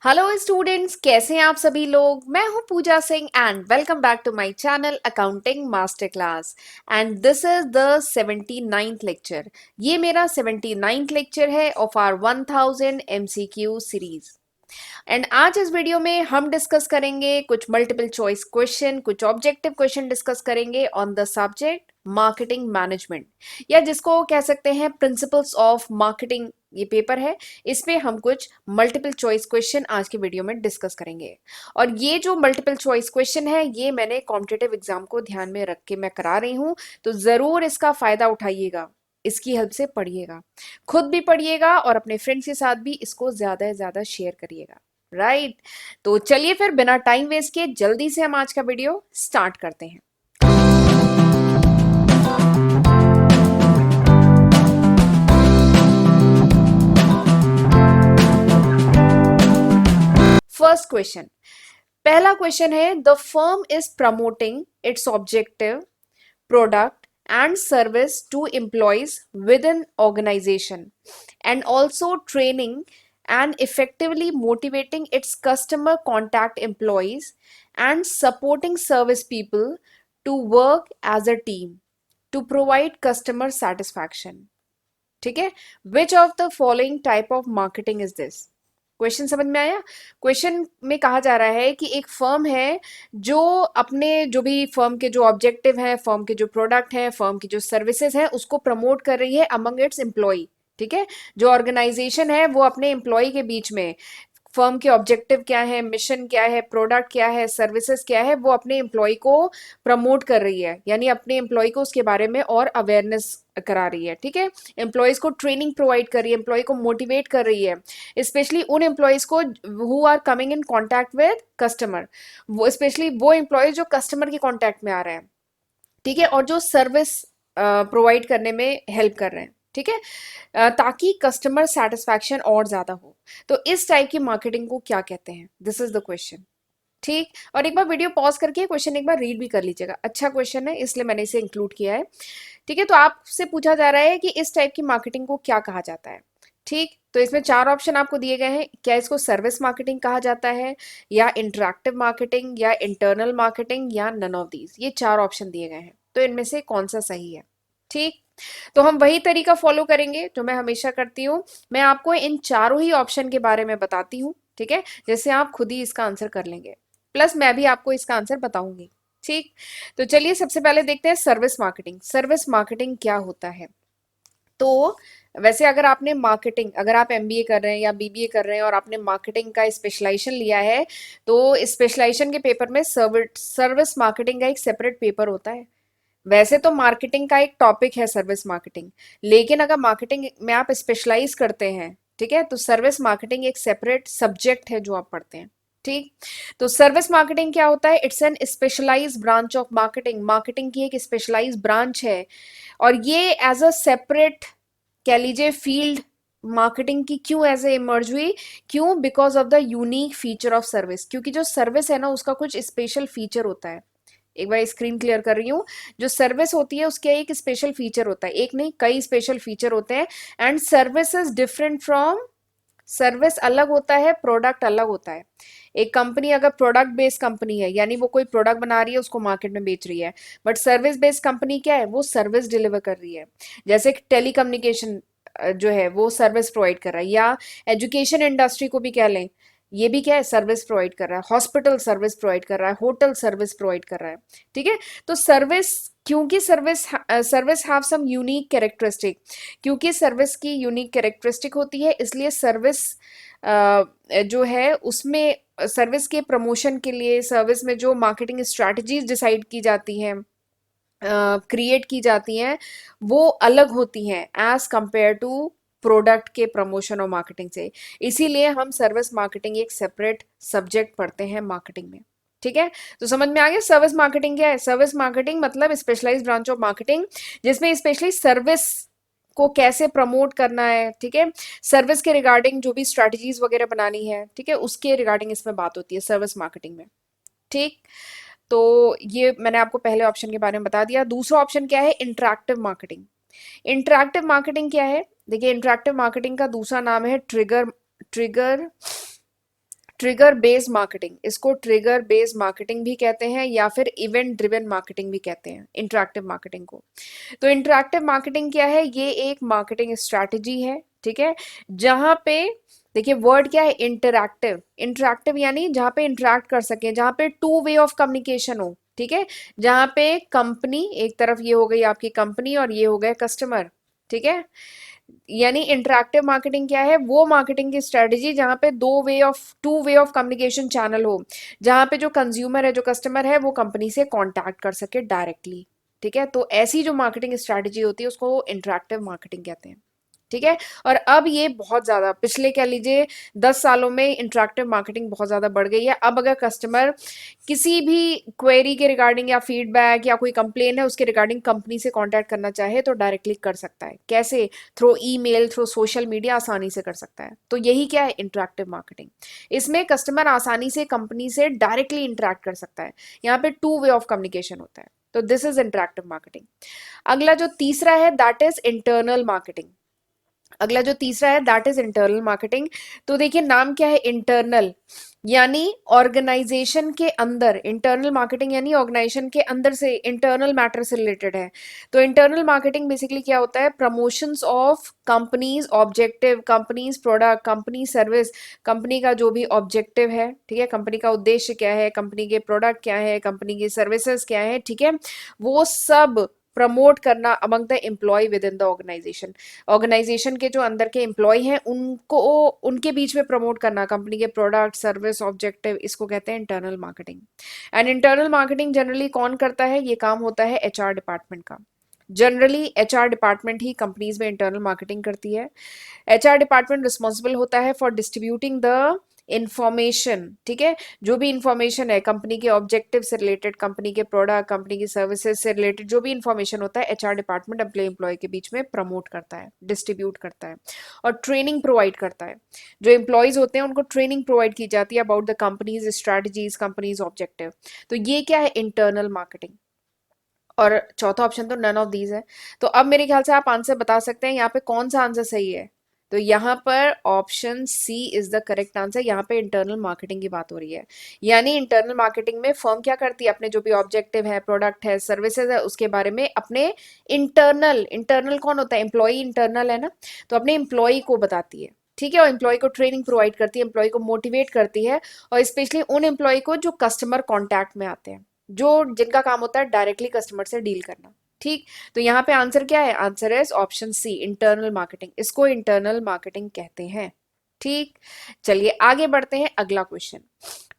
Hello students, कैसे हैं आप सभी लोग। मैं हूं Pooja Singh and welcome back to my channel accounting master class. And this is the 79th lecture. ये मेरा 79th लेक्चर है ऑफ आवर 1000 एमसीक्यू सीरीज। एंड आज इस वीडियो में हम डिस्कस करेंगे कुछ मल्टीपल चॉइस क्वेश्चन, कुछ ऑब्जेक्टिव क्वेश्चन डिस्कस करेंगे on the subject marketing management, या जिसको कह सकते हैं प्रिंसिपल्स ऑफ मार्केटिंग। ये पेपर है, इसमें हम कुछ मल्टीपल चॉइस क्वेश्चन आज के वीडियो में डिस्कस करेंगे। और ये जो मल्टीपल चॉइस क्वेश्चन है, ये मैंने कॉम्पिटिटिव एग्जाम को ध्यान में रख के मैं करा रही हूँ, तो जरूर इसका फायदा उठाइएगा, इसकी हेल्प से पढ़िएगा, खुद भी पढ़िएगा और अपने फ्रेंड्स के साथ भी इसको ज्यादा से ज्यादा शेयर करिएगा। राइट। तो चलिए फिर बिना टाइम वेस्ट किए जल्दी से हम आज का वीडियो स्टार्ट करते हैं। फर्स्ट क्वेश्चन, पहला क्वेश्चन है the firm is promoting it's objective product and service to employees within organization and also training and effectively motivating its customer contact employees and supporting service people to work as a team to provide customer satisfaction। ठीक है, which of the following type of marketing is this. Question समझ में आया। Question में कहा जा रहा है कि एक फर्म है जो अपने जो भी फर्म के जो ऑब्जेक्टिव हैं, फर्म के जो प्रोडक्ट हैं, फर्म की जो सर्विसेज हैं, उसको प्रमोट कर रही है अमंग इट्स एम्प्लॉय। ठीक है, जो ऑर्गेनाइजेशन है वो अपने एम्प्लॉय के बीच में फर्म के ऑब्जेक्टिव क्या है, मिशन क्या है, प्रोडक्ट क्या है, सर्विसेज क्या है, वो अपने एम्प्लॉय को प्रमोट कर रही है, यानी अपने एम्प्लॉय को उसके बारे में और अवेयरनेस करा रही है। ठीक है, एम्प्लॉयज को ट्रेनिंग प्रोवाइड कर रही है, एम्प्लॉय को मोटिवेट कर रही है, स्पेशली उन एम्प्लॉयज को who are coming in contact with customer, वो स्पेशली वो एम्प्लॉयज जो कस्टमर के कॉन्टैक्ट में आ रहे हैं। ठीक है, और जो सर्विस प्रोवाइड करने में हेल्प कर रहे हैं। ठीक है, ताकि कस्टमर सेटिस्फैक्शन और ज्यादा हो। तो इस टाइप की मार्केटिंग को क्या कहते हैं, दिस इज द क्वेश्चन। ठीक, और एक बार वीडियो पॉज करके क्वेश्चन एक बार रीड भी कर लीजिएगा, अच्छा क्वेश्चन है इसलिए मैंने इसे इंक्लूड किया है। ठीक है, तो आपसे पूछा जा रहा है कि इस टाइप की मार्केटिंग को क्या कहा जाता है। ठीक, तो इसमें चार ऑप्शन आपको दिए गए हैं। क्या इसको सर्विस मार्केटिंग कहा जाता है, या इंटरैक्टिव मार्केटिंग, या इंटरनल मार्केटिंग, या नन ऑफ दीज। ये चार ऑप्शन दिए गए हैं, तो इनमें से कौन सा सही है। ठीक, तो हम वही तरीका फॉलो करेंगे जो मैं हमेशा करती हूँ। मैं आपको इन चारों ही ऑप्शन के बारे में बताती हूँ, ठीक है, जैसे आप खुद ही इसका आंसर कर लेंगे, प्लस मैं भी आपको इसका आंसर बताऊंगी। ठीक, तो चलिए सबसे पहले देखते हैं सर्विस मार्केटिंग। सर्विस मार्केटिंग क्या होता है। तो वैसे अगर आपने मार्केटिंग, अगर आप एमबीए कर रहे हैं या बीबीए कर रहे हैं और आपने मार्केटिंग का स्पेशलाइजेशन लिया है, तो स्पेशलाइजेशन के पेपर में सर्विस मार्केटिंग का एक सेपरेट पेपर होता है। वैसे तो मार्केटिंग का एक टॉपिक है सर्विस मार्केटिंग, लेकिन अगर मार्केटिंग में आप स्पेशलाइज करते हैं, ठीक है, तो सर्विस मार्केटिंग एक सेपरेट सब्जेक्ट है जो आप पढ़ते हैं। ठीक, तो सर्विस मार्केटिंग क्या होता है, it's an specialise branch of marketing. Marketing की एक स्पेशलाइज ब्रांच है, और ये एज अ सेपरेट कह लीजिए फील्ड मार्केटिंग की क्यों ऐसे इमर्ज हुई। क्यों, because of the unique feature of service, क्योंकि जो सर्विस है ना उसका कुछ स्पेशल फीचर होता है। एक बार स्क्रीन क्लियर कर रही हूँ, जो सर्विस होती है उसके एक स्पेशल फीचर होता है, एक नहीं कई स्पेशल फीचर होते हैं। And service is different from, service अलग होता है, प्रोडक्ट अलग होता है। एक कंपनी अगर प्रोडक्ट बेस्ड कंपनी है, यानी वो कोई प्रोडक्ट बना रही है उसको मार्केट में बेच रही है, बट सर्विस बेस्ड कंपनी क्या है, वो सर्विस डिलीवर कर रही है। जैसे टेलीकम्युनिकेशन जो है वो सर्विस प्रोवाइड कर रहा है, या एजुकेशन इंडस्ट्री को भी कह लें, ये भी क्या है, सर्विस प्रोवाइड कर रहा है। हॉस्पिटल सर्विस प्रोवाइड कर रहा है, होटल सर्विस प्रोवाइड कर रहा है। ठीक है, तो सर्विस, क्योंकि service have some unique characteristic, क्योंकि सर्विस की यूनिक कैरेक्टरिस्टिक होती है, इसलिए सर्विस जो है उसमें सर्विस के प्रमोशन के लिए, सर्विस में जो मार्केटिंग स्ट्रैटेजीज डिसाइड की जाती हैं, क्रिएट की जाती हैं, वो अलग होती हैं एज कंपेयर टू प्रोडक्ट के प्रमोशन और मार्केटिंग से। इसीलिए हम सर्विस मार्केटिंग एक सेपरेट सब्जेक्ट पढ़ते हैं मार्केटिंग में। ठीक है, तो समझ में आ गया सर्विस मार्केटिंग क्या है। सर्विस मार्केटिंग मतलब स्पेशलाइज्ड ब्रांच ऑफ मार्केटिंग, जिसमें स्पेशली सर्विस को कैसे प्रमोट करना है, ठीक है, सर्विस के रिगार्डिंग जो भी स्ट्रैटेजीज वगैरह बनानी है, ठीक है, उसके रिगार्डिंग इसमें बात होती है सर्विस मार्केटिंग में। ठीक, तो ये मैंने आपको पहले ऑप्शन के बारे में बता दिया। दूसरा ऑप्शन क्या है, इंटरैक्टिव मार्केटिंग। इंटरैक्टिव मार्केटिंग क्या है, देखिए इंटरैक्टिव मार्केटिंग का दूसरा नाम है trigger trigger trigger based marketing, इसको ट्रिगर बेस्ड मार्केटिंग भी कहते हैं या फिर इवेंट ड्रिवन मार्केटिंग भी कहते हैं इंटरैक्टिव मार्केटिंग को। तो इंटरैक्टिव मार्केटिंग क्या है, ये एक मार्केटिंग स्ट्रैटेजी है, ठीक है, जहां पे देखिए वर्ड क्या है, इंटरैक्टिव। इंटरैक्टिव यानी जहां पे इंटरैक्ट कर सके, जहां पे टू वे ऑफ कम्युनिकेशन हो, ठीक है, जहां पे कंपनी एक तरफ, ये हो गई आपकी कंपनी और ये हो गए कस्टमर, ठीक है। यानी इंटरैक्टिव मार्केटिंग क्या है, वो मार्केटिंग की स्ट्रेटेजी जहां पे two way of communication channel हो, जहां पे जो कंज्यूमर है, जो कस्टमर है, वो कंपनी से कांटेक्ट कर सके डायरेक्टली, ठीक है। तो ऐसी जो मार्केटिंग स्ट्रेटेजी होती है उसको इंटरैक्टिव मार्केटिंग कहते हैं, ठीक है। और अब ये बहुत ज्यादा पिछले कह लीजिए 10 सालों में इंटरैक्टिव मार्केटिंग बहुत ज्यादा बढ़ गई है। अब अगर कस्टमर किसी भी क्वेरी के रिगार्डिंग या फीडबैक या कोई कंप्लेन है उसके रिगार्डिंग कंपनी से कांटेक्ट करना चाहे तो डायरेक्टली कर सकता है। कैसे? Through email, through social media आसानी से कर सकता है। तो यही क्या है, इंटरैक्टिव मार्केटिंग। इसमें कस्टमर आसानी से कंपनी से डायरेक्टली इंटरैक्ट कर सकता है। यहाँ पे टू वे ऑफ कम्युनिकेशन होता है। तो दिस इज इंटरैक्टिव मार्केटिंग। अगला जो तीसरा है दैट इज इंटरनल मार्केटिंग। अगला जो तीसरा है दैट इज इंटरनल मार्केटिंग। तो देखिए नाम क्या है, इंटरनल यानी ऑर्गेनाइजेशन के अंदर। इंटरनल मार्केटिंग यानी ऑर्गेनाइजेशन के अंदर से, इंटरनल मैटर से रिलेटेड है। तो इंटरनल मार्केटिंग बेसिकली क्या होता है, promotions of companies objective, companies product, company service, company का जो भी ऑब्जेक्टिव है, ठीक है, कंपनी का उद्देश्य क्या है, कंपनी के प्रोडक्ट क्या है, कंपनी की सर्विसेज क्या है, ठीक है, वो सब प्रमोट करना among the employ within the organisation. Organisation के जो अंदर के एम्प्लॉय हैं उनको, उनके बीच में प्रमोट करना कंपनी के प्रोडक्ट, सर्विस, ऑब्जेक्टिव, इसको कहते हैं internal marketing. And internal marketing generally कौन करता है, ये काम होता है एचआर डिपार्टमेंट का। जनरली एचआर डिपार्टमेंट ही कंपनीज में इंटरनल मार्केटिंग करती है। एचआर डिपार्टमेंट रिस्पॉन्सिबल होता है फॉर डिस्ट्रीब्यूटिंग द इंफॉर्मेशन, ठीक है, जो भी इंफॉर्मेशन है कंपनी के ऑब्जेक्टिव से रिलेटेड, कंपनी के प्रोडक्ट, कंपनी की सर्विसेज से रिलेटेड जो भी इंफॉर्मेशन होता है एचआर डिपार्टमेंट अपने एम्प्लॉय के बीच में प्रमोट करता है, डिस्ट्रीब्यूट करता है और ट्रेनिंग प्रोवाइड करता है। जो एम्प्लॉयज होते हैं उनको ट्रेनिंग प्रोवाइड की जाती है about the companies strategies, companies objective. तो ये क्या है, इंटरनल मार्केटिंग। और चौथा ऑप्शन तो नन ऑफ दीज है। तो अब मेरे ख्याल से आप आंसर बता सकते हैं यहाँ पे कौन सा आंसर सही है। तो यहाँ पर option C is the correct answer. यहाँ पे इंटरनल मार्केटिंग की बात हो रही है। यानी इंटरनल मार्केटिंग में फर्म क्या करती है, अपने जो भी ऑब्जेक्टिव है, प्रोडक्ट है, सर्विसेज है, उसके बारे में अपने इंटरनल, इंटरनल कौन होता है, एम्प्लॉय इंटरनल है ना, तो अपने एम्प्लॉय को बताती है, ठीक है, और एम्प्लॉय को ट्रेनिंग प्रोवाइड करती है, एम्प्लॉय को मोटिवेट करती है, और स्पेशली उन एम्प्लॉय को जो कस्टमर कॉन्टैक्ट में आते हैं, जो जिनका काम होता है डायरेक्टली कस्टमर से डील करना, ठीक। तो यहाँ पे आंसर क्या है, आंसर है ऑप्शन सी, इंटरनल मार्केटिंग। इसको इंटरनल मार्केटिंग कहते हैं, ठीक। चलिए आगे बढ़ते हैं, अगला क्वेश्चन।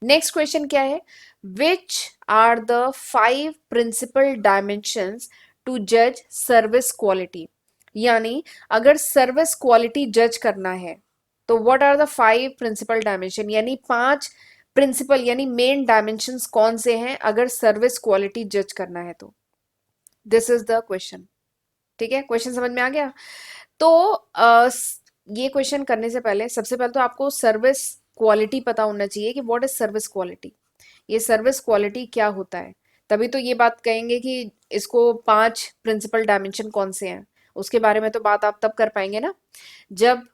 नेक्स्ट क्वेश्चन क्या है, which are the 5 principal dimensions to जज सर्विस क्वालिटी। यानी अगर सर्विस क्वालिटी जज करना है तो what are the 5 principal dimension, यानी 5 प्रिंसिपल यानी मेन डायमेंशंस कौन से हैं अगर सर्विस क्वालिटी जज करना है तो। दिस इज द क्वेश्चन, ठीक है, क्वेश्चन समझ में आ गया। तो ये क्वेश्चन करने से पहले सबसे पहले तो आपको सर्विस क्वालिटी पता होना चाहिए कि व्हाट इज सर्विस क्वालिटी, ये सर्विस क्वालिटी क्या होता है। तभी तो ये बात कहेंगे कि इसको 5 प्रिंसिपल डायमेंशन कौन से हैं, उसके बारे में तो बात आप तब कर पाएंगे ना जब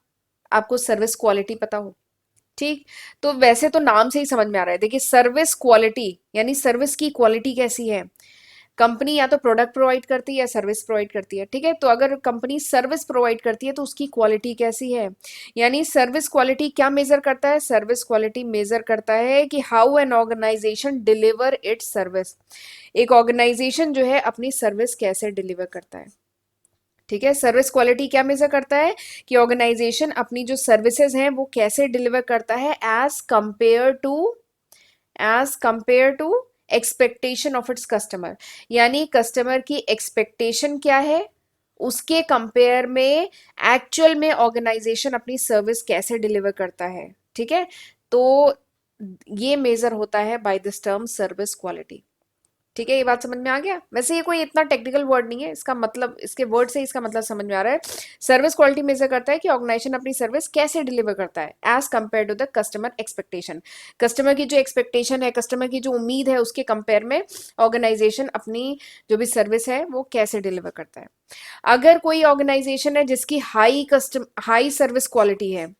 आपको सर्विस क्वालिटी पता हो, ठीक। तो वैसे तो नाम से ही समझ में आ रहा है, देखिए सर्विस क्वालिटी यानी सर्विस की क्वालिटी कैसी है। कंपनी या तो प्रोडक्ट प्रोवाइड करती है या सर्विस प्रोवाइड करती है, ठीक है, तो अगर कंपनी सर्विस प्रोवाइड करती है तो उसकी क्वालिटी कैसी है। यानी सर्विस क्वालिटी क्या मेजर करता है, सर्विस क्वालिटी मेजर करता है कि how an organisation deliver its service. एक ऑर्गेनाइजेशन जो है अपनी सर्विस कैसे डिलीवर करता है, ठीक है। सर्विस क्वालिटी क्या मेजर करता है कि ऑर्गेनाइजेशन अपनी जो सर्विसेज हैं वो कैसे डिलीवर करता है as compare to expectation of its customer. यानी कस्टमर की एक्सपेक्टेशन क्या है, उसके कंपेयर में एक्चुअल में ऑर्गेनाइजेशन अपनी सर्विस कैसे डिलीवर करता है, ठीक है। तो ये मेजर होता है by this term service quality, ठीक है। ये बात समझ में आ गया। वैसे ये कोई इतना टेक्निकल वर्ड नहीं है, इसका मतलब, इसके वर्ड से इसका मतलब समझ में आ रहा है। सर्विस क्वालिटी मेजर करता है कि ऑर्गेनाइजेशन अपनी सर्विस कैसे डिलीवर करता है as compare to the customer expectation. Customer की जो एक्सपेक्टेशन है, कस्टमर की जो उम्मीद है, उसके कंपेयर में ऑर्गेनाइजेशन अपनी जो भी सर्विस है वो कैसे डिलीवर करता है। अगर कोई ऑर्गेनाइजेशन है जिसकी हाई सर्विस क्वालिटी है,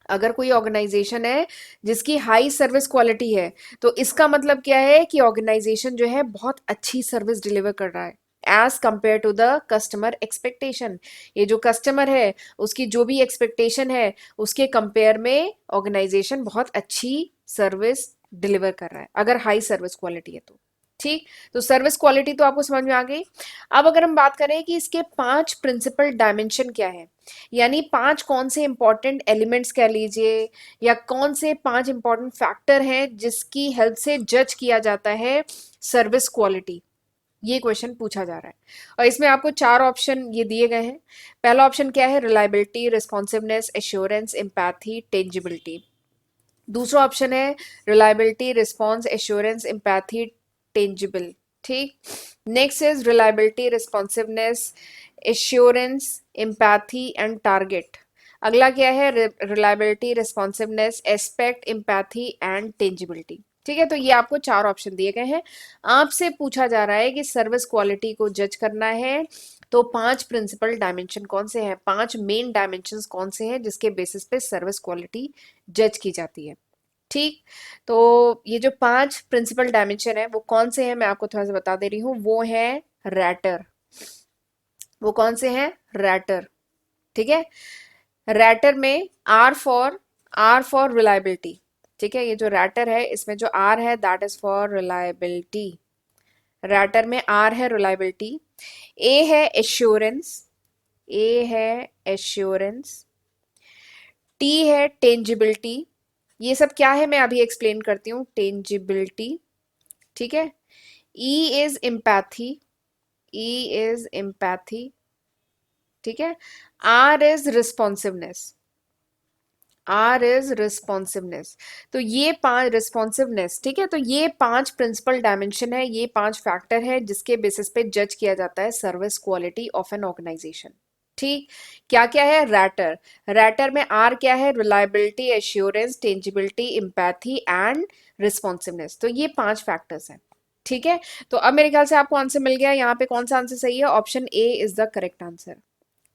अगर कोई ऑर्गेनाइजेशन है जिसकी हाई सर्विस क्वालिटी है, तो इसका मतलब क्या है कि ऑर्गेनाइजेशन जो है बहुत अच्छी सर्विस डिलीवर कर रहा है as compare to the customer expectation. ये जो कस्टमर है उसकी जो भी एक्सपेक्टेशन है उसके कंपेयर में ऑर्गेनाइजेशन बहुत अच्छी सर्विस डिलीवर कर रहा है अगर हाई सर्विस क्वालिटी है तो। ठीक, तो सर्विस क्वालिटी तो आपको समझ में आ गई। अब अगर हम बात करें कि इसके 5 प्रिंसिपल डायमेंशन क्या है, यानी 5 कौन से इंपॉर्टेंट एलिमेंट्स कह लीजिए या कौन से 5 इंपॉर्टेंट फैक्टर हैं जिसकी हेल्प से जज किया जाता है सर्विस क्वालिटी, ये क्वेश्चन पूछा जा रहा है। और इसमें आपको 4 ऑप्शन ये दिए गए हैं। पहला ऑप्शन क्या है, reliability, responsiveness, assurance, empathy, tangibility. दूसरा ऑप्शन है reliability, response, assurance, empathy, tangible. ठीक, next is reliability, responsiveness, assurance, empathy and target. अगला क्या है, reliability, responsiveness, aspect, empathy and tangibility. ठीक है, तो ये आपको 4 ऑप्शन दिए गए हैं। आपसे पूछा जा रहा है कि सर्विस क्वालिटी को जज करना है तो 5 प्रिंसिपल डायमेंशन कौन से हैं, 5 मेन डायमेंशंस कौन से हैं जिसके बेसिस पे सर्विस क्वालिटी जज की जाती है। ठीक, तो ये जो 5 प्रिंसिपल डायमेंशन है वो कौन से हैं मैं आपको थोड़ा सा बता दे रही हूँ। वो है रैटर। वो कौन से हैं, रैटर। ठीक है, रैटर में आर फॉर रिलायबिलिटी। ठीक है, ये जो रैटर है इसमें जो आर है that is for reliability. Writer में आर है रिलायबिलिटी, ए है एश्योरेंस, ए है एश्योरेंस, टी है टेंजिबिलिटी। ये सब क्या है मैं अभी एक्सप्लेन करती हूँ, टेंजिबिलिटी। ठीक है, E is empathy, E is empathy. ठीक है, R is responsiveness, R is responsiveness. तो ये 5 रिस्पॉन्सिवनेस, ठीक है, तो ये 5 प्रिंसिपल डायमेंशन है, ये 5 फैक्टर है जिसके बेसिस पे जज किया जाता है service quality of an organisation. ठीक, क्या क्या है, रैटर। रैटर में आर क्या है, reliability, assurance, tangibility, empathy and responsiveness. तो ये 5 फैक्टर्स हैं। ठीक है, तो अब मेरे ख्याल से आपको आंसर मिल गया। यहाँ पे कौन सा आंसर सही है, option A is the correct answer.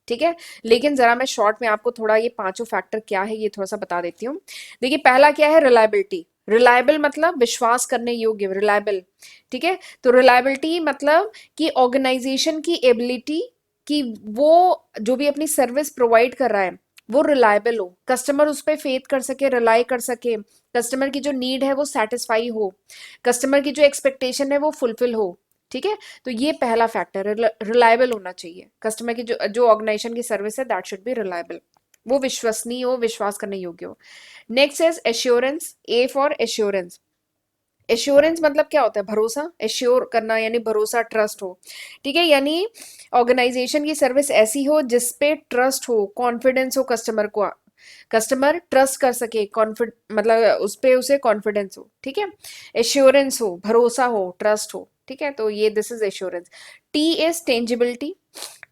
ठीक है, लेकिन जरा मैं शॉर्ट में आपको थोड़ा ये 5 फैक्टर क्या है ये थोड़ा सा बता देती हूँ। देखिए, पहला क्या है, रिलायबिलिटी। रिलायबल मतलब विश्वास करने योग्य, रिलायबल। ठीक है, तो रिलायबिलिटी मतलब कि ऑर्गेनाइजेशन की एबिलिटी कि वो जो भी अपनी सर्विस प्रोवाइड कर रहा है वो रिलायबल हो, कस्टमर उस पर फेथ कर सके, रिलाई कर सके, कस्टमर की जो नीड है वो सेटिस्फाई हो, कस्टमर की जो एक्सपेक्टेशन है वो फुलफिल हो। ठीक है, तो ये पहला फैक्टर है, रिलायबल होना चाहिए कस्टमर की, जो जो ऑर्गेनाइजेशन की सर्विस है दैट शुड बी रिलायबल, वो विश्वसनीय हो, विश्वास करने योग्य हो। Next is assurance, A for assurance. Assurance मतलब क्या होता है, भरोसा, एश्योर करना यानी भरोसा, ट्रस्ट हो। ठीक है, यानी ऑर्गेनाइजेशन की सर्विस ऐसी हो जिसपे ट्रस्ट हो, कॉन्फिडेंस हो कस्टमर को, कस्टमर ट्रस्ट कर सके, कॉन्फिड मतलब उस पे उसे कॉन्फिडेंस हो। ठीक है, एश्योरेंस हो, भरोसा हो, ट्रस्ट हो। ठीक है, तो ये this is assurance. T is tangibility.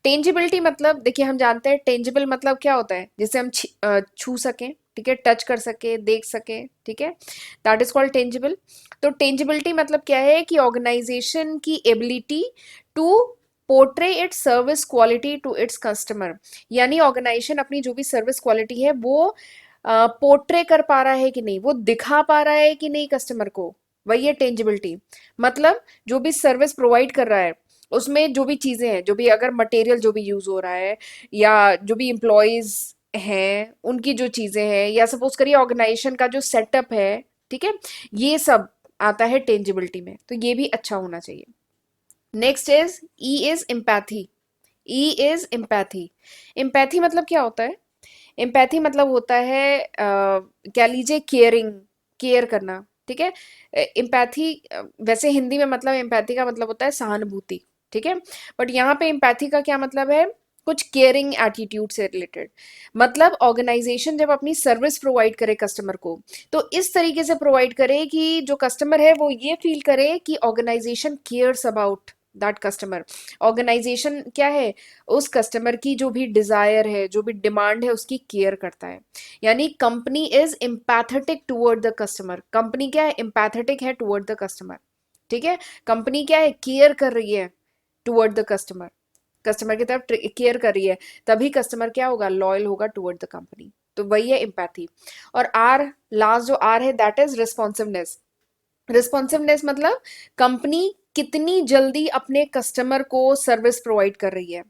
Tangibility मतलब देखिए हम जानते हैं टेंजिबल मतलब क्या होता है, जिसे हम छू सकें, ठीक है, टच कर सके, देख सके। ठीक है, दैट इज कॉल्ड टेंजिबल। तो टेंजिबिलिटी मतलब क्या है कि ऑर्गेनाइजेशन की ability to portray its service quality to its customer, यानी ऑर्गेनाइजेशन अपनी जो भी सर्विस क्वालिटी है वो पोर्ट्रे कर पा रहा है कि नहीं, वो दिखा पा रहा है कि नहीं कस्टमर को, वही है टेंजिबिलिटी। मतलब जो भी सर्विस प्रोवाइड कर रहा है उसमें जो भी चीजें हैं, जो भी अगर मटेरियल जो भी यूज हो रहा है या जो भी एम्प्लॉयज हैं उनकी जो चीजें हैं या सपोज करिए ऑर्गेनाइजेशन का जो सेटअप है, ठीक है, ये सब आता है टेंजिबिलिटी में, तो ये भी अच्छा होना चाहिए। Next is E is empathy. E is empathy. Empathy मतलब क्या होता है, एम्पैथी मतलब होता है कह लीजिए केयरिंग, केयर करना। ठीक है, एम्पैथी वैसे हिंदी में मतलब एम्पैथी का मतलब होता है सहानुभूति। ठीक है, बट यहाँ पे एम्पैथी का क्या मतलब है, कुछ केयरिंग एटीट्यूड से रिलेटेड। मतलब ऑर्गेनाइजेशन जब अपनी सर्विस प्रोवाइड करे कस्टमर को तो इस तरीके से प्रोवाइड करे कि जो कस्टमर है वो ये फील करे कि organisation cares about that customer. Organisation क्या है, उस कस्टमर की जो भी डिजायर है, जो भी डिमांड है उसकी केयर करता है। यानी company is empathetic toward the customer. Company क्या है, एम्पैथेटिक है टुवर्ड द कस्टमर। ठीक है, कंपनी क्या है, केयर कर रही है टुवर्ड द कस्टमर, कस्टमर की तरफ केयर कर रही है, तभी कस्टमर क्या होगा, लॉयल होगा टुवर्ड द कंपनी। तो तो वही है एम्पैथी। और आर, लास्ट जो आर है दैट इज रिस्पॉन्सिवनेस। रिस्पॉन्सिवनेस मतलब कंपनी कितनी जल्दी अपने कस्टमर को सर्विस प्रोवाइड कर रही है।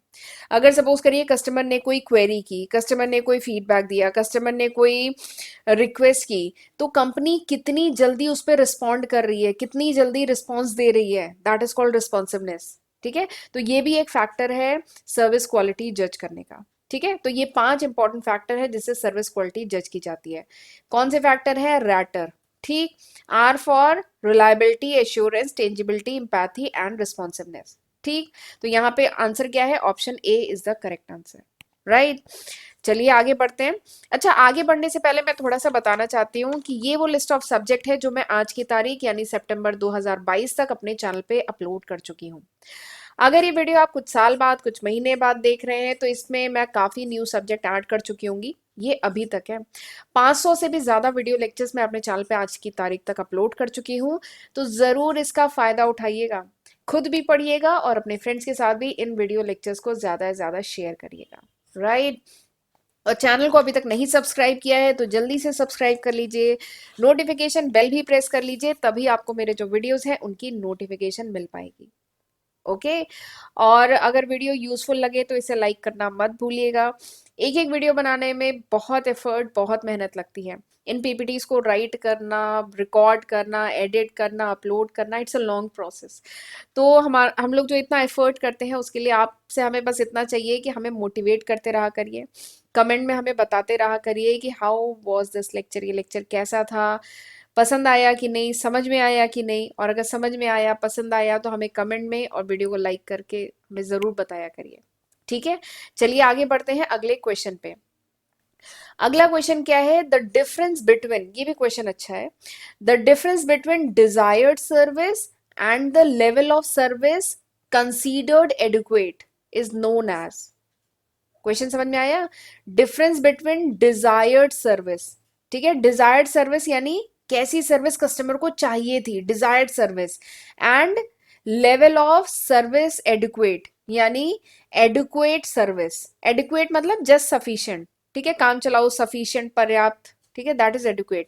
अगर सपोज करिए कस्टमर ने कोई क्वेरी की, कस्टमर ने कोई फीडबैक दिया, कस्टमर ने कोई रिक्वेस्ट की, तो कंपनी कितनी जल्दी उस पर रिस्पॉन्ड कर रही है, कितनी जल्दी रिस्पॉन्स दे रही है, दैट इज कॉल्ड रिस्पॉन्सिवनेस। ठीक है, तो ये भी एक फैक्टर है सर्विस क्वालिटी जज करने का। ठीक है, तो ये 5 इंपॉर्टेंट फैक्टर है जिससे सर्विस क्वालिटी जज की जाती है। कौन से फैक्टर है? रैटर। ठीक, R for reliability, assurance, tangibility, empathy and responsiveness. ठीक, तो यहाँ पे आंसर क्या है? Option A is the correct answer, right. चलिए आगे बढ़ते हैं। अच्छा, आगे बढ़ने से पहले मैं थोड़ा सा बताना चाहती हूँ कि ये वो लिस्ट ऑफ सब्जेक्ट है जो मैं आज की तारीख यानी सितंबर 2022 तक अपने चैनल पे अपलोड कर चुकी हूँ। अगर ये वीडियो आप कुछ साल बाद, कुछ महीने बाद देख रहे हैं तो इसमें मैं काफ़ी न्यू सब्जेक्ट ऐड कर चुकी होंगी। ये अभी तक है 500 से भी ज़्यादा वीडियो लेक्चर्स मैं अपने चैनल पे आज की तारीख तक अपलोड कर चुकी हूँ। तो ज़रूर इसका फ़ायदा उठाइएगा, खुद भी पढ़िएगा और अपने फ्रेंड्स के साथ भी इन वीडियो लेक्चर्स को ज़्यादा से ज़्यादा शेयर करिएगा, राइट। और चैनल को अभी तक नहीं सब्सक्राइब किया है तो जल्दी से सब्सक्राइब कर लीजिए, नोटिफिकेशन बेल भी प्रेस कर लीजिए, तभी आपको मेरे जो वीडियोस हैं उनकी नोटिफिकेशन मिल पाएगी। ओके, और अगर वीडियो यूजफुल लगे तो इसे लाइक करना मत भूलिएगा। एक एक वीडियो बनाने में बहुत एफर्ट, बहुत मेहनत लगती है। इन पीपीटीज को राइट करना, रिकॉर्ड करना, एडिट करना, अपलोड करना, इट्स अ लॉन्ग प्रोसेस। तो हम लोग जो इतना एफर्ट करते हैं उसके लिए आपसे हमें बस इतना चाहिए कि हमें मोटिवेट करते रहा करिए, कमेंट में हमें बताते रहा करिए कि हाउ वाज दिस लेक्चर, ये लेक्चर कैसा था, पसंद आया कि नहीं, समझ में आया कि नहीं। और अगर समझ में आया, पसंद आया तो हमें कमेंट में और वीडियो को लाइक करके हमें ज़रूर बताया करिए। ठीक है, चलिए आगे बढ़ते हैं अगले क्वेश्चन पे। अगला क्वेश्चन क्या है? द डिफरेंस बिटवीन, ये भी क्वेश्चन अच्छा है, the difference between desired service and the level of service considered adequate is known as. Question समझ में आया? डिफरेंस बिटवीन डिजायर्ड सर्विस, ठीक है, डिजायर्ड सर्विस यानी कैसी सर्विस कस्टमर को चाहिए थी, desired service, and level of service adequate यानी एडुक्वेट सर्विस। एडुक्वेट मतलब जस्ट सफिशिएंट, ठीक है, काम चलाओ, सफिशिएंट, पर्याप्त, ठीक है, दैट इज एडुक्वेट।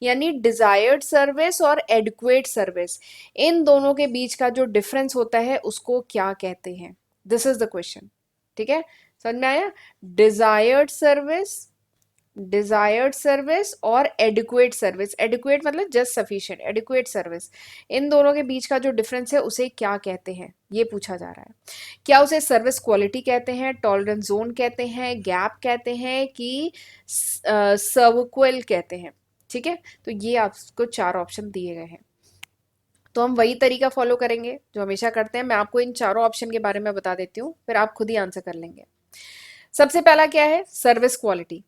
यानी डिजायर्ड सर्विस और एडुक्वेट सर्विस, इन दोनों के बीच का जो डिफरेंस होता है उसको क्या कहते हैं? This is the question. ठीक है, समझ में आया? डिजायर्ड सर्विस, डिजायर्ड सर्विस और एडुक्वेट सर्विस, एडुक्वेट मतलब जस्ट सफिशिएंट, एडुक्वेट सर्विस, इन दोनों के बीच का जो डिफरेंस है उसे क्या कहते हैं, ये पूछा जा रहा है। क्या उसे सर्विस क्वालिटी कहते हैं, टॉलरेंस जोन कहते हैं, गैप कहते हैं कि सर्वक्वेल कहते हैं? ठीक है, तो ये आपको 4 ऑप्शन दिए गए हैं। तो हम वही तरीका फॉलो करेंगे जो हमेशा करते हैं। मैं आपको इन चारों ऑप्शन के बारे में बता देती हूँ, फिर आप खुद ही आंसर कर लेंगे। सबसे पहला क्या है? Service quality.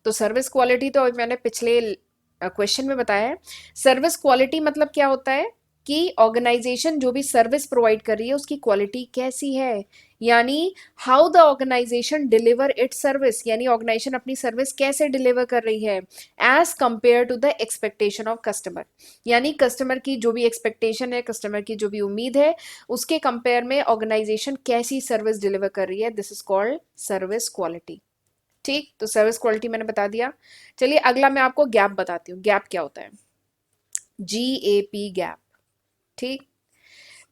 तो सर्विस क्वालिटी तो अभी मैंने पिछले क्वेश्चन में बताया है। सर्विस क्वालिटी मतलब क्या होता है कि ऑर्गेनाइजेशन जो भी सर्विस प्रोवाइड कर रही है उसकी क्वालिटी कैसी है, यानी how the organisation deliver its service, यानी ऑर्गेनाइजेशन अपनी सर्विस कैसे डिलीवर कर रही है as compare to the expectation of customer, यानी कस्टमर की जो भी एक्सपेक्टेशन है, कस्टमर की जो भी उम्मीद है, उसके कंपेयर में ऑर्गेनाइजेशन कैसी सर्विस डिलीवर कर रही है, this is called service quality. ठीक, तो सर्विस क्वालिटी मैंने बता दिया। चलिए अगला मैं आपको गैप बताती हूँ। गैप क्या होता है? GAP, gap. ठीक,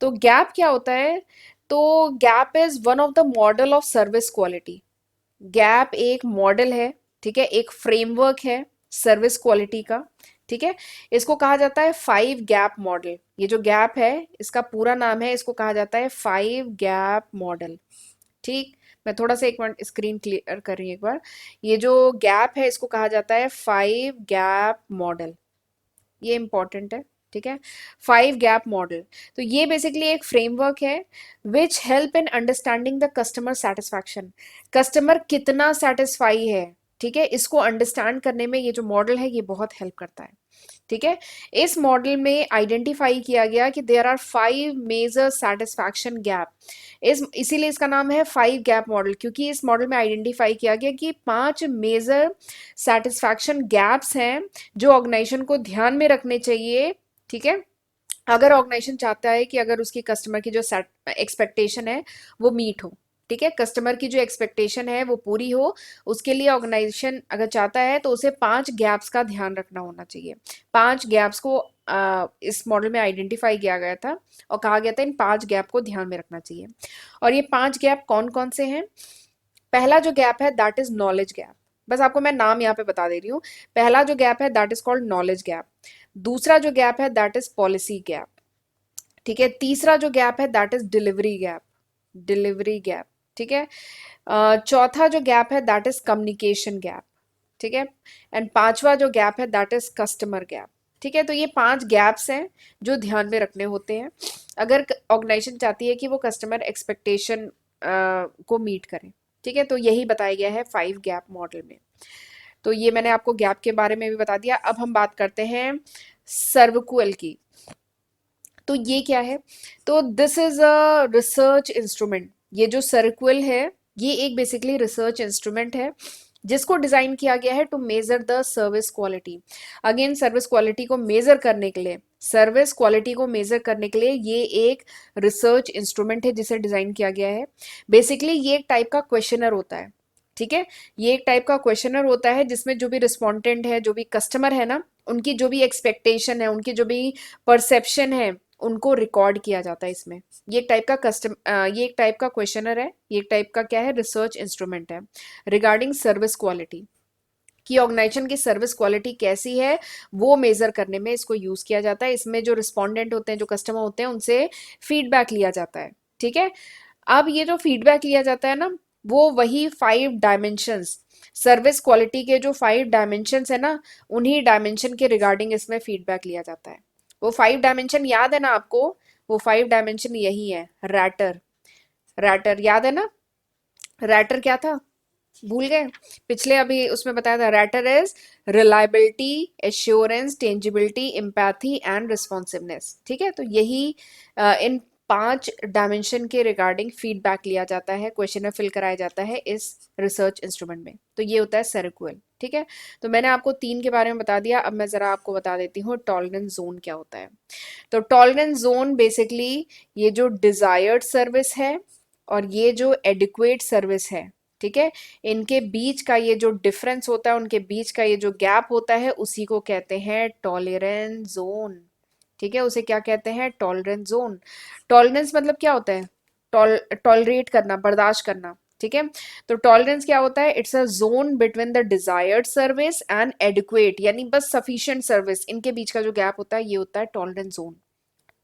तो गैप क्या होता है? तो gap is one of the model of service quality. Gap एक मॉडल है, ठीक है, एक फ्रेमवर्क है सर्विस क्वालिटी का। ठीक है, इसको कहा जाता है 5 गैप मॉडल। ये जो गैप है इसका पूरा नाम है, इसको कहा जाता है 5 गैप मॉडल। ठीक, मैं थोड़ा सा एक मिनट स्क्रीन क्लियर कर रही हूँ एक बार। ये जो गैप है इसको कहा जाता है 5 गैप मॉडल, ये इंपॉर्टेंट है। ठीक है, 5 गैप मॉडल, तो ये बेसिकली एक फ्रेमवर्क है which help in understanding the customer satisfaction, customer कितना सेटिस्फाई है, ठीक है, इसको अंडरस्टैंड करने में ये जो मॉडल है ये बहुत हेल्प करता है। ठीक है, इस मॉडल में आइडेंटिफाई किया गया कि there are 5 major satisfaction gap, इसीलिए इसका नाम है 5 गैप मॉडल, क्योंकि इस मॉडल में आइडेंटिफाई किया गया कि 5 मेजर सेटिस्फैक्शन गैप्स हैं जो ऑर्गेनाइजेशन को ध्यान में रखने चाहिए। ठीक है, अगर ऑर्गेनाइजेशन चाहता है कि अगर उसकी कस्टमर की जो एक्सपेक्टेशन है वो मीट हो। ठीक है, कस्टमर की जो एक्सपेक्टेशन है वो पूरी हो, उसके लिए ऑर्गेनाइजेशन अगर चाहता है तो उसे 5 गैप्स का ध्यान रखना होना चाहिए। 5 गैप्स को इस मॉडल में आइडेंटिफाई किया गया था और कहा गया था इन 5 गैप को ध्यान में रखना चाहिए। और ये 5 गैप कौन कौन से हैं? पहला जो गैप है दैट इज नॉलेज गैप। बस आपको मैं नाम यहाँ पे बता दे रही हूँ। पहला जो गैप है that is called knowledge gap. दूसरा जो गैप है दैट इज पॉलिसी गैप। ठीक है, तीसरा जो गैप है that is delivery gap. Delivery gap. ठीक है। चौथा जो गैप है दैट इज कम्युनिकेशन गैप। ठीक है। एंड पांचवा जो गैप है दैट इज कस्टमर गैप। ठीक है, तो ये 5 गैप्स हैं जो ध्यान में रखने होते हैं अगर ऑर्गेनाइजेशन चाहती है कि वो कस्टमर एक्सपेक्टेशन को मीट करे। ठीक है, तो यही बताया गया है 5 गैप मॉडल में। तो ये मैंने आपको गैप के बारे में भी बता दिया। अब हम बात करते हैं सर्वक्वेल की। तो ये क्या है? तो this is a research instrument. ये जो सर्कल है ये एक बेसिकली रिसर्च इंस्ट्रूमेंट है जिसको डिजाइन किया गया है to measure the service quality. Again service quality को मेजर करने के लिए, सर्विस क्वालिटी को मेजर करने के लिए ये एक रिसर्च इंस्ट्रूमेंट है जिसे डिजाइन किया गया है। बेसिकली ये एक टाइप का क्वेश्चनर होता है। ठीक है, ये एक टाइप का क्वेश्चनर होता है जिसमें जो भी रिस्पोंडेंट है, जो भी कस्टमर है ना, उनकी जो भी एक्सपेक्टेशन है, उनकी जो भी परसेप्शन है, उनको रिकॉर्ड किया जाता है इसमें। ये एक टाइप का ये एक टाइप का क्वेश्चनर है, ये एक टाइप का क्या है, रिसर्च इंस्ट्रूमेंट है रिगार्डिंग सर्विस क्वालिटी। कि ऑर्गेनाइजेशन की सर्विस क्वालिटी कैसी है वो मेजर करने में इसको यूज किया जाता है। इसमें जो रिस्पोंडेंट होते हैं, जो कस्टमर होते हैं, उनसे फीडबैक लिया जाता है। ठीक है, अब ये जो फीडबैक लिया जाता है ना, वो वही 5 डायमेंशंस, सर्विस क्वालिटी के जो 5 डायमेंशंस है ना, उन्हीं डायमेंशन के रिगार्डिंग इसमें फीडबैक लिया जाता है। वो 5 डायमेंशन याद है ना आपको? वो 5 डायमेंशन यही है। रैटर, रैटर याद है ना? रैटर क्या था, भूल गए? पिछले अभी उसमें बताया था, writer is reliability, assurance, tangibility, empathy and responsiveness. ठीक है, तो यही इन 5 डायमेंशन के रिगार्डिंग फीडबैक लिया जाता है, क्वेश्चन फिल कराया जाता है इस रिसर्च इंस्ट्रूमेंट में। तो ये होता है सर्कुअल। ठीक है, तो मैंने आपको 3 के बारे में बता दिया। अब मैं जरा आपको बता देती हूँ टॉलरेंस जोन क्या होता है। तो टॉलरेंस जोन बेसिकली ये जो डिजायर्ड सर्विस है और ये जो एडिक्वेट सर्विस है, ठीक है, इनके बीच का ये जो डिफरेंस होता है, उनके बीच का ये जो गैप होता है, उसी को कहते हैं टॉलरेंस जोन। ठीक है, उसे क्या कहते हैं? Tolerance zone. टॉलरेंस मतलब क्या होता है? टॉलरेट करना, बर्दाश्त करना। ठीक है, तो टॉलरेंस क्या होता है? It's a zone between the desired service and adequate, यानी बस सफिशिएंट सर्विस, इनके बीच का जो गैप होता है ये होता है टॉलरेंस जोन।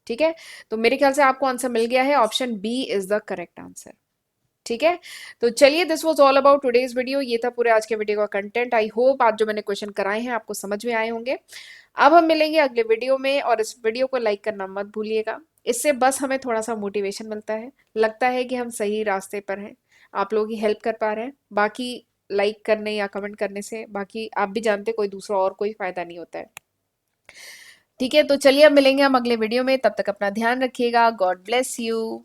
ठीक है, तो मेरे ख्याल से आपको आंसर मिल गया है। Option B is the correct answer. ठीक है, तो चलिए, this was all about today's video. ये था पूरे आज के वीडियो का कंटेंट। आई होप आज जो मैंने क्वेश्चन कराए हैं आपको समझ में आए होंगे। अब हम मिलेंगे अगले वीडियो में, और इस वीडियो को लाइक करना मत भूलिएगा। इससे बस हमें थोड़ा सा मोटिवेशन मिलता है, लगता है कि हम सही रास्ते पर हैं, आप लोगों की हेल्प कर पा रहे हैं। बाकी लाइक करने या कमेंट करने से, बाकी आप भी जानते, कोई दूसरा और कोई फायदा नहीं होता है। ठीक है, तो चलिए अब मिलेंगे हम अगले वीडियो में। तब तक अपना ध्यान रखिएगा। God bless you.